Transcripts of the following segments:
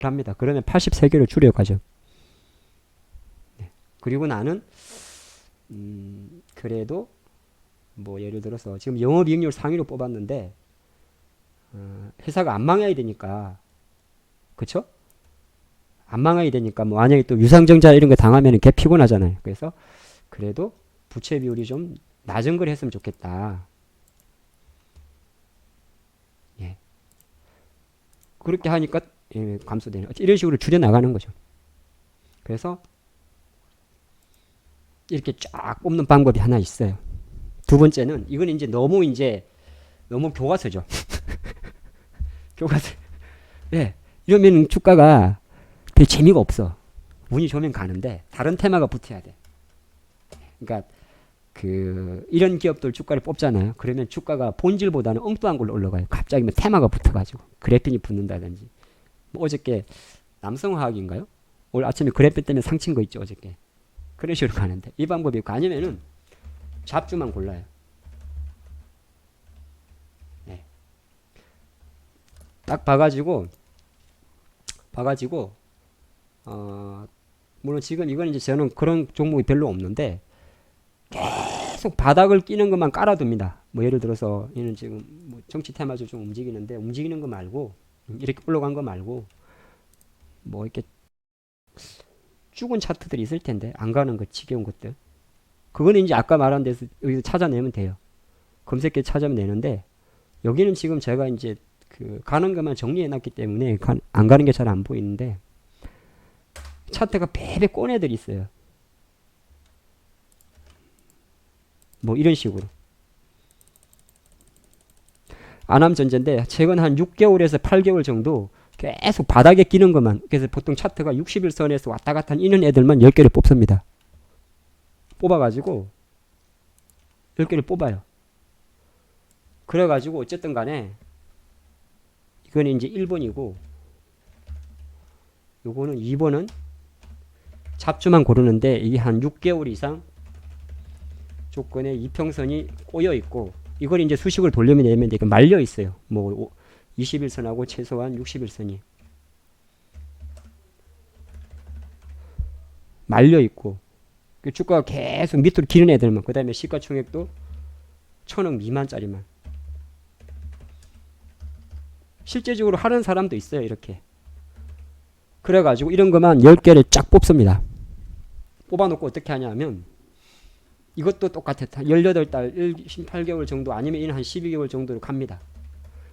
합니다. 그러면 83개를 줄여가죠. 네. 그리고 나는 그래도 뭐 예를 들어서 지금 영업이익률 상위로 뽑았는데 회사가 안 망해야 되니까, 그쵸? 안 망해야 되니까 뭐 만약에 또 유상증자 이런 거 당하면 개 피곤하잖아요. 그래서 그래도 부채 비율이 좀 낮은 걸 했으면 좋겠다. 예. 그렇게 하니까 예, 감소되는, 이런 식으로 줄여 나가는 거죠. 그래서 이렇게 쫙 뽑는 방법이 하나 있어요. 두 번째는 이건 이제 너무 교과서죠. 교과서. 예. 이러면 주가가 별 재미가 없어. 운이 좋으면 가는데 다른 테마가 붙어야 돼. 그러니까 이런 기업들 주가를 뽑잖아요. 그러면 주가가 본질보다는 엉뚱한 걸로 올라가요. 갑자기 뭐 테마가 붙어가지고 그래핀이 붙는다든지. 뭐 어저께 남성화학인가요? 오늘 아침에 그래핀 때문에 상친 거 있죠, 어저께. 그런 식으로 가는데 이 방법이 있고, 아니면은 잡주만 골라요. 네. 딱 봐가지고 물론 지금 이건 이제 저는 그런 종목이 별로 없는데 계속 바닥을 끼는 것만 깔아둡니다. 뭐 예를 들어서 얘는 지금 뭐 정치 테마주 좀 움직이는데 움직이는 거 말고, 이렇게 올라간 거 말고 뭐 이렇게 죽은 차트들이 있을 텐데 안 가는 거, 지겨운 것들, 그거는 이제 아까 말한 데서 여기서 찾아내면 돼요. 검색해 찾으면 되는데, 여기는 지금 제가 이제 가는 것만 정리해 놨기 때문에 안 가는 게 잘 안 보이는데, 차트가 베베 꼰 애들이 있어요. 뭐 이런 식으로. 안암전자인데 최근 한 6개월에서 8개월 정도 계속 바닥에 끼는 것만, 그래서 보통 차트가 60일선에서 왔다 갔다 하는 애들만 10개를 뽑습니다. 뽑아가지고 10개를 뽑아요. 그래가지고 어쨌든 간에 이건 이제 1번이고 요거는 2번은 잡주만 고르는데, 이게 한 6개월 이상 조건에 이평선이 꼬여 있고, 이걸 이제 수식을 돌려면 되면 이게 말려 있어요. 뭐 21선하고 최소한 60일선이 말려 있고, 주가가 계속 밑으로 기는 애들만, 그 다음에 시가총액도 1000억 미만짜리만. 실제적으로 하는 사람도 있어요, 이렇게. 그래가지고 이런 것만 10개를 쫙 뽑습니다. 뽑아놓고 어떻게 하냐면, 이것도 똑같아. 18달, 18개월 정도 아니면 한 12개월 정도로 갑니다.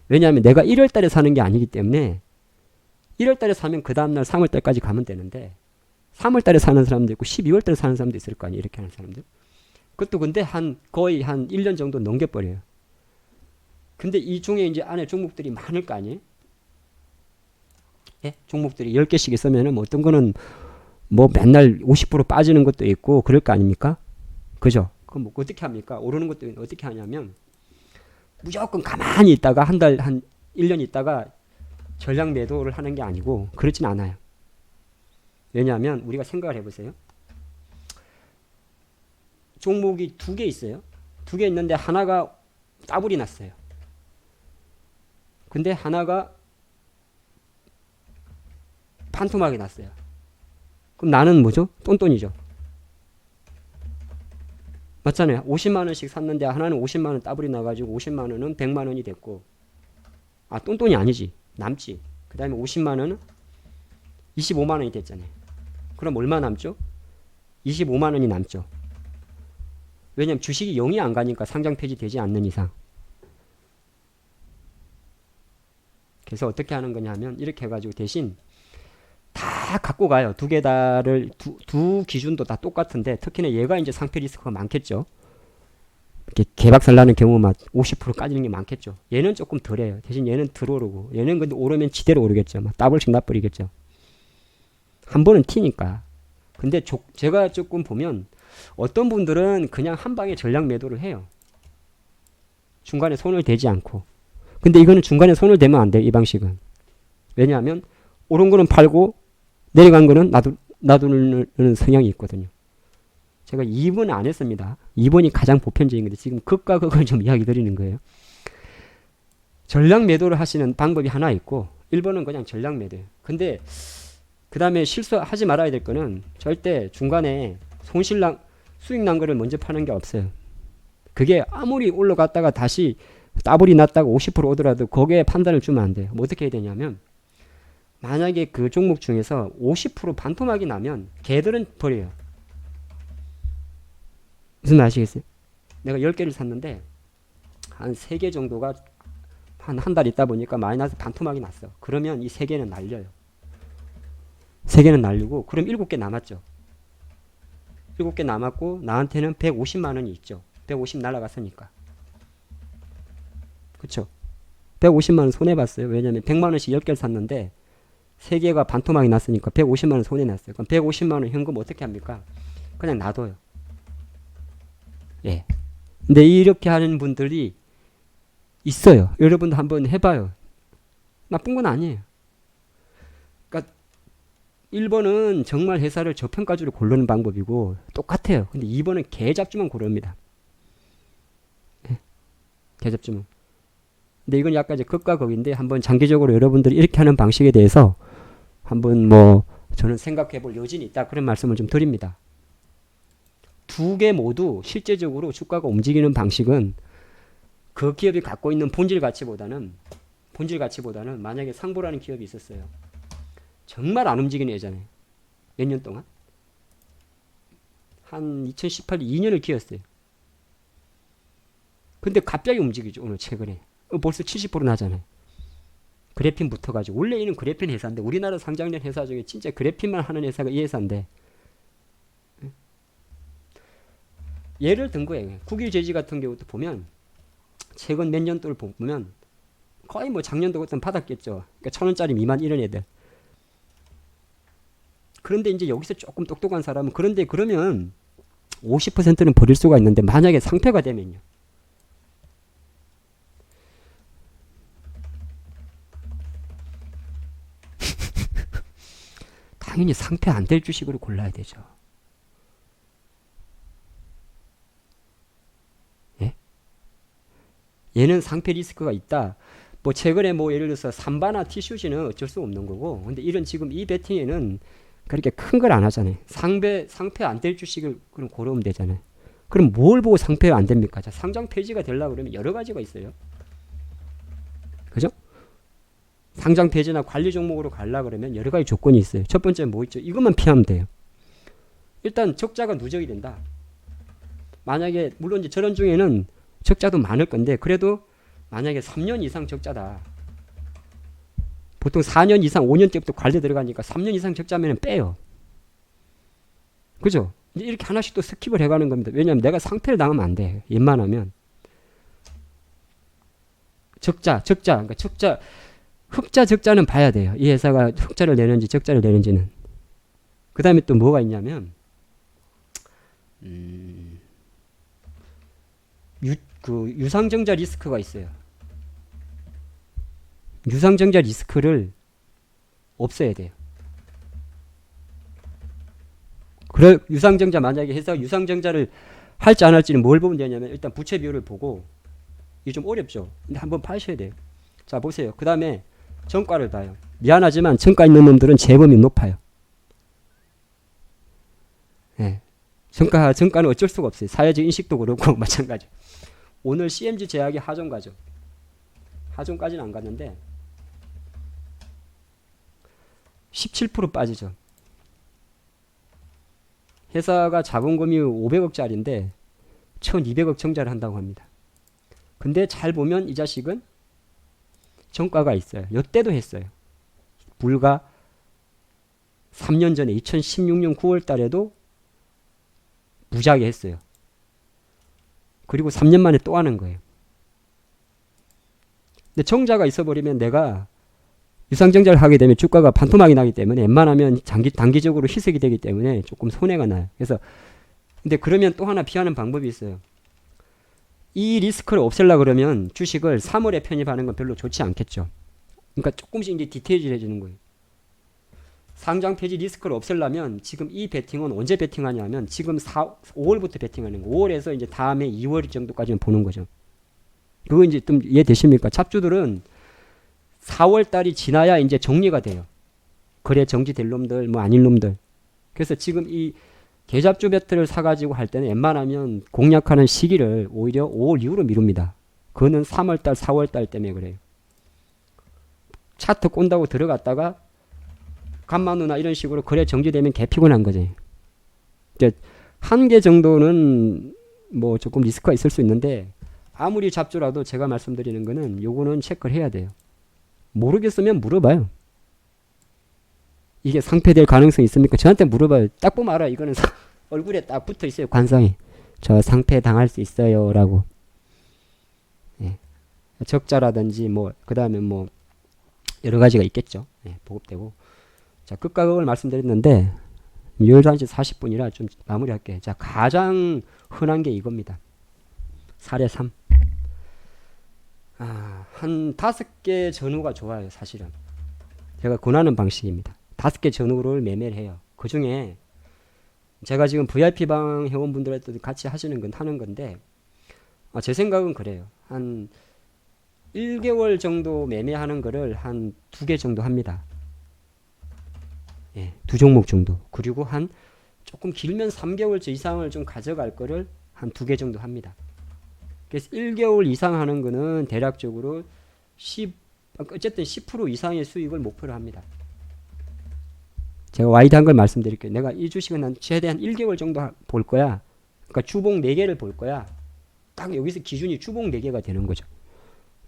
왜냐하면 내가 1월달에 사는 게 아니기 때문에, 1월달에 사면 그 다음날 3월달까지 가면 되는데, 3월달에 사는 사람도 있고 12월달에 사는 사람도 있을 거 아니에요, 이렇게 하는 사람들. 그것도 근데 거의 한 1년 정도 넘겨버려요. 근데 이 중에 이제 안에 종목들이 많을 거 아니에요? 예? 종목들이 10개씩 있으면은 뭐 어떤 거는 뭐 맨날 50% 빠지는 것도 있고 그럴 거 아닙니까? 그죠? 그럼 뭐 어떻게 합니까? 오르는 것도 어떻게 하냐면, 무조건 가만히 있다가 한 1년 있다가 전량 매도를 하는 게 아니고 그렇진 않아요. 왜냐하면 우리가 생각을 해보세요. 종목이 2개 있어요. 2개 있는데 하나가 따블이 났어요. 근데 하나가 반토막이 났어요. 그럼 나는 뭐죠? 똔똔이죠. 맞잖아요. 50만원씩 샀는데 하나는 50만원 따블이 나가지고 50만원은 100만원이 됐고, 똔똔이 아니지, 남지. 그 다음에 50만원은 25만원이 됐잖아요. 그럼 얼마 남죠? 25만원이 남죠. 왜냐면 주식이 0이 안 가니까, 상장 폐지되지 않는 이상. 그래서 어떻게 하는 거냐 하면, 이렇게 해가지고 대신 다 갖고 가요. 두 개다를, 두 기준도 다 똑같은데, 특히나 얘가 이제 상패 리스크가 많겠죠. 이렇게 개박살 나는 경우만 50% 까지는 게 많겠죠. 얘는 조금 덜해요. 대신 얘는 덜 오르고, 얘는 근데 오르면 지대로 오르겠죠. 막 더블씩 나버리겠죠. 한 번은 튀니까. 근데 제가 조금 보면 어떤 분들은 그냥 한 방에 전량 매도를 해요. 중간에 손을 대지 않고. 근데 이거는 중간에 손을 대면 안 돼요, 이 방식은. 왜냐하면 오른 거는 팔고 내려간 거는 놔두는 성향이 있거든요. 제가 2번 안 했습니다. 2번이 가장 보편적인 건데 지금 극과 극을 좀 이야기 드리는 거예요. 전량 매도를 하시는 방법이 하나 있고, 1번은 그냥 전략 매도예요. 근데 그 다음에 실수하지 말아야 될 거는 절대 중간에 수익 난 거를 먼저 파는 게 없어요. 그게 아무리 올라갔다가 다시 더블이 났다가 50% 오더라도 거기에 판단을 주면 안 돼요. 뭐 어떻게 해야 되냐면 만약에 그 종목 중에서 50% 반토막이 나면 걔들은 버려요. 무슨 말 아시겠어요? 내가 10개를 샀는데 한 3개 정도가 한 달 있다 보니까 마이너스 반토막이 났어. 그러면 이 3개는 날려요. 3개는 날리고 그럼 7개 남았죠. 7개 남았고 나한테는 150만 원이 있죠. 150 날아갔으니까. 그쵸? 150만 원 손해봤어요. 왜냐면 100만 원씩 10개를 샀는데 3개가 반토막이 났으니까 150만 원 손해났어요. 그럼 150만 원 현금 어떻게 합니까? 그냥 놔둬요. 예. 근데 이렇게 하는 분들이 있어요. 여러분도 한번 해봐요. 나쁜 건 아니에요. 그러니까 1번은 정말 회사를 저평가주로 고르는 방법이고 똑같아요. 근데 2번은 개잡주만 고릅니다. 예. 개잡주만. 근데 이건 약간 이제 극과 극인데 한번 장기적으로 여러분들이 이렇게 하는 방식에 대해서 한번 뭐 저는 생각해 볼 여지는 있다 그런 말씀을 좀 드립니다. 두 개 모두 실제적으로 주가가 움직이는 방식은 그 기업이 갖고 있는 본질 가치보다는 만약에 상보라는 기업이 있었어요. 정말 안 움직이는 애잖아요. 몇 년 동안? 한 2018년 2년을 키웠어요. 근데 갑자기 움직이죠. 오늘 최근에. 벌써 70% 나잖아요. 그래핀 붙어가지고. 원래 이는 그래핀 회사인데 우리나라 상장된 회사 중에 진짜 그래핀만 하는 회사가 이 회사인데 예를 든 거예요. 국유제지 같은 경우도 보면 최근 몇 년도를 보면 거의 뭐 작년도 그때 받았겠죠. 그러니까 1,000원짜리 미만 이런 애들. 그런데 이제 여기서 조금 똑똑한 사람은 그런데 그러면 50%는 버릴 수가 있는데 만약에 상패가 되면요. 당연히 상패 안 될 주식으로 골라야 되죠. 예? 얘는 상패 리스크가 있다. 뭐 최근에 뭐 예를 들어서 삼바나 티슈즈는 어쩔 수 없는 거고, 근데 이런 지금 이 베팅에는 그렇게 큰 걸 안 하잖아요. 상패 안 될 주식을 그럼 고르면 되잖아요. 그럼 뭘 보고 상패가 안 됩니까? 자, 상장 폐지가 되려고 그러면 여러 가지가 있어요. 그죠? 상장 폐지나 관리 종목으로 가려고 그러면 여러 가지 조건이 있어요. 첫 번째 뭐 있죠? 이것만 피하면 돼요. 일단 적자가 누적이 된다. 만약에 물론 이제 저런 중에는 적자도 많을 건데 그래도 만약에 3년 이상 적자다. 보통 4년 이상 5년 때부터 관리 들어가니까 3년 이상 적자면 빼요. 그죠? 이제 이렇게 하나씩 또 스킵을 해가는 겁니다. 왜냐하면 내가 상패를 당하면 안 돼. 웬만하면 적자 그러니까 흑자 적자는 봐야 돼요. 이 회사가 흑자를 내는지 적자를 내는지는. 그 다음에 또 뭐가 있냐면 유상증자 리스크가 있어요. 유상증자 리스크를 없애야 돼요. 그래 유상증자 만약에 회사가 유상증자를 할지 안 할지는 뭘 보면 되냐면 일단 부채 비율을 보고 이게 좀 어렵죠. 근데 한번 파셔야 돼요. 자 보세요. 그 다음에 정가를 봐요. 미안하지만 정가 있는 놈들은 재범이 높아요. 네. 정가는 어쩔 수가 없어요. 사회적 인식도 그렇고 마찬가지. 오늘 CMG 제약이 하전 가죠. 하전까지는 안 갔는데 17% 빠지죠. 회사가 자본금이 500억짜리인데 1200억 정자를 한다고 합니다. 근데 잘 보면 이 자식은 정가가 있어요. 이때도 했어요. 불과 3년 전에 2016년 9월 달에도 무지하게 했어요. 그리고 3년 만에 또 하는 거예요. 근데 정자가 있어버리면 내가 유상증자를 하게 되면 주가가 반토막이 나기 때문에 웬만하면 단기적으로 희석이 되기 때문에 조금 손해가 나요. 그래서 근데 그러면 또 하나 피하는 방법이 있어요. 이 리스크를 없애려고 그러면 주식을 3월에 편입하는 건 별로 좋지 않겠죠. 그러니까 조금씩 이제 디테일해지는 거예요. 상장 폐지 리스크를 없애려면 지금 이 베팅은 언제 베팅하냐면 지금 5월부터 베팅하는 거. 5월에서 이제 다음에 2월 정도까지는 보는 거죠. 그거 이제 좀 이해되십니까? 잡주들은 4월 달이 지나야 이제 정리가 돼요. 거래 정지될 놈들, 뭐 아닌 놈들. 그래서 지금 이 계잡주 배트를 사가지고 할 때는 웬만하면 공략하는 시기를 오히려 5월 이후로 미룹니다. 그거는 3월 달, 4월 달 때문에 그래요. 차트 꼰다고 들어갔다가 감마누나 이런 식으로 거래 정지되면 개 피곤한 거지. 이제 한 개 정도는 뭐 조금 리스크가 있을 수 있는데 아무리 잡주라도 제가 말씀드리는 거는 요거는 체크를 해야 돼요. 모르겠으면 물어봐요. 이게 상패될 가능성이 있습니까? 저한테 물어봐요. 딱 보면 알아. 이거는 얼굴에 딱 붙어 있어요. 관상이. 저 상패 당할 수 있어요. 라고. 예. 적자라든지 뭐 그 다음에 뭐 여러 가지가 있겠죠. 예. 보급되고. 자, 끝과 극을 말씀드렸는데 11시 40분이라 좀 마무리할게요. 자, 가장 흔한 게 이겁니다. 사례 3. 한 5개 전후가 좋아요. 사실은. 제가 권하는 방식입니다. 5개 전후를 매매를 해요. 그 중에 제가 지금 VIP방 회원분들한테도 같이 하시는 건 하는 건데 제 생각은 그래요. 한 1개월 정도 매매하는 거를 한 2개 정도 합니다. 예, 2종목 정도. 그리고 한 조금 길면 3개월 이상을 좀 가져갈 거를 한 2개 정도 합니다. 그래서 1개월 이상 하는 거는 대략적으로 어쨌든 10% 이상의 수익을 목표로 합니다. 제가 와이드한 걸 말씀드릴게요. 내가 이 주식은 한 최대한 1개월 정도 볼 거야. 그러니까 주봉 4개를 볼 거야. 딱 여기서 기준이 주봉 4개가 되는 거죠.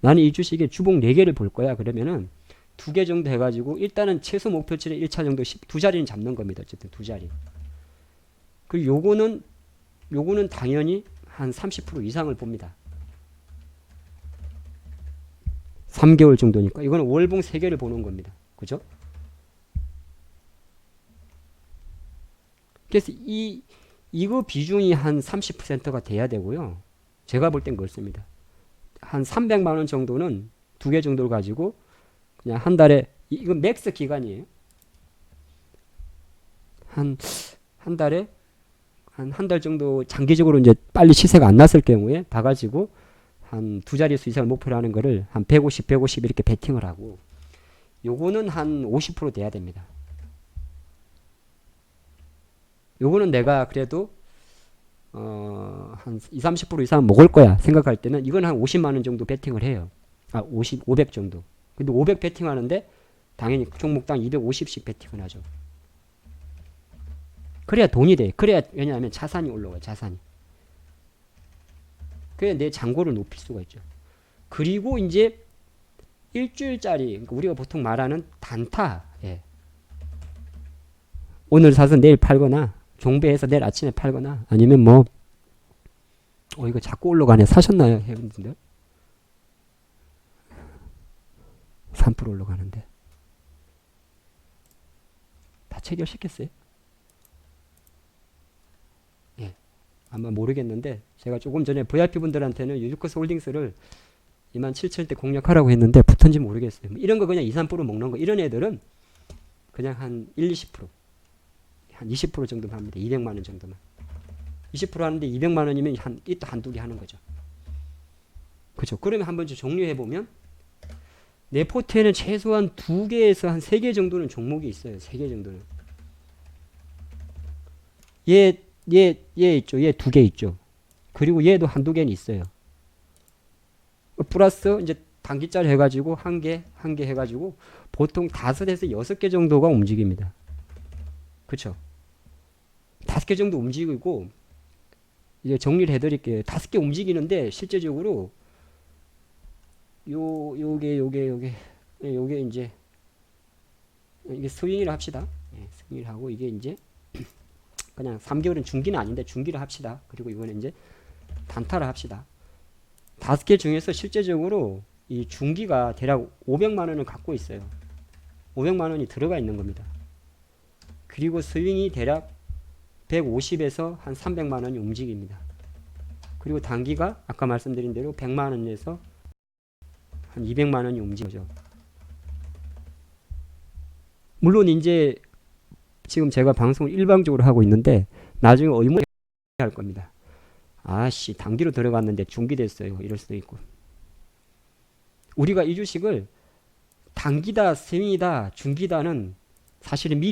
나는 이 주식에 주봉 4개를 볼 거야. 그러면은 2개 정도 해가지고 일단은 최소 목표치를 1차 정도 2자리는 잡는 겁니다. 어쨌든 2자리. 그리고 요거는 당연히 한 30% 이상을 봅니다. 3개월 정도니까. 이거는 월봉 3개를 보는 겁니다. 그죠? 그래서 이거 비중이 한 30%가 돼야 되고요. 제가 볼 땐 그렇습니다. 한 300만 원 정도는 2개 정도를 가지고 그냥 한 달에 이건 맥스 기간이에요. 한 달에 한 달 정도 장기적으로 이제 빨리 시세가 안 났을 경우에 봐가지고 한 2자릿수 이상을 목표로 하는 거를 한 150, 150 이렇게 베팅을 하고 요거는 한 50% 돼야 됩니다. 요거는 내가 그래도 한 20, 30% 이상 먹을 거야 생각할 때는 이건 한 50만 원 정도 베팅을 해요. 500 정도. 근데 500 베팅하는데 당연히 종목당 250씩 베팅을 하죠. 그래야 돈이 돼. 그래야 왜냐하면 자산이 올라와요. 자산이. 그래야 내 잔고를 높일 수가 있죠. 그리고 이제 일주일짜리 그러니까 우리가 보통 말하는 단타. 예. 오늘 사서 내일 팔거나 종배해서 내일 아침에 팔거나 아니면 뭐 이거 자꾸 올라가네. 사셨나요? 회원분들? 3% 올라가는데 다 체결시켰어요? 예, 아마 모르겠는데 제가 조금 전에 VIP분들한테는 유니커스 홀딩스를 27,000대 공략하라고 했는데 붙은지 모르겠어요. 이런 거 그냥 2, 3% 먹는 거 이런 애들은 그냥 한 1, 20% 한 20% 정도만 합니다. 200만 원 정도만 20% 하는데 200만 원이면 한두 개 하는 거죠. 그죠? 그러면 한번 좀 정리해보면 내 포트에는 최소한 2개에서 한 3개 정도는 종목이 있어요. 3개 정도는. 얘 있죠. 얘 2개 있죠. 그리고 얘도 한두 개는 있어요. 플러스 이제 단기짜리 해가지고 한 개 해가지고 보통 5에서 6개 정도가 움직입니다. 그쵸? 5개 정도 움직이고 이제 정리를 해드릴게요. 5개 움직이는데 실제적으로 요게 이제 이게 스윙이라 합시다. 예, 스윙을 하고 이게 이제 그냥 3개월은 중기는 아닌데 중기를 합시다. 그리고 이거는 이제 단타를 합시다. 5개 중에서 실제적으로 이 중기가 대략 500만 원을 갖고 있어요. 500만 원이 들어가 있는 겁니다. 그리고 스윙이 대략 150에서 한 300만 원이 움직입니다. 그리고 단기가 아까 말씀드린 대로 100만 원에서 한 200만 원이 움직이죠. 물론 이제 지금 제가 방송을 일방적으로 하고 있는데 나중에 의문을 할 겁니다. 아씨 단기로 들어갔는데 중기됐어요. 이럴 수도 있고. 우리가 이 주식을 단기다, 세미다, 중기다는 사실은 미리